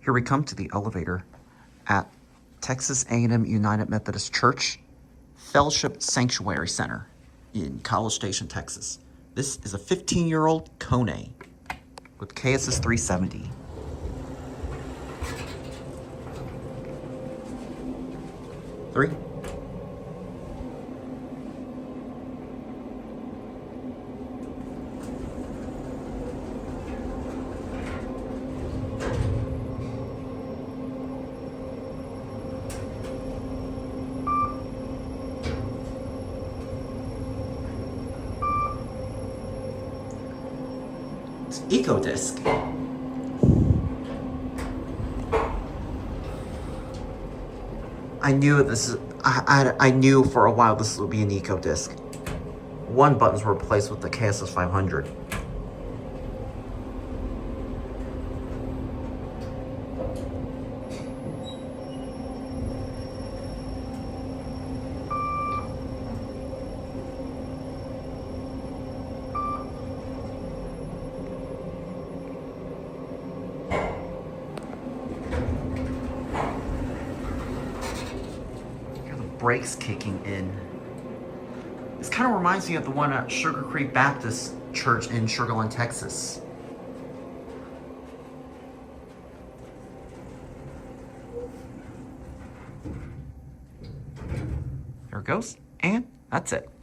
Here we come to the elevator at Texas A&M United Methodist Church Fellowship Sanctuary Center in College Station, Texas. This is a 15-year-old Kone with KSS 370. Three. It's EcoDisc. I knew this is. I knew for a while this would be an EcoDisc. One buttons were replaced with the KSS 500. Brakes kicking in. This kind of reminds me of the one at Sugar Creek Baptist Church in Sugar Land, Texas. There it goes, and that's it.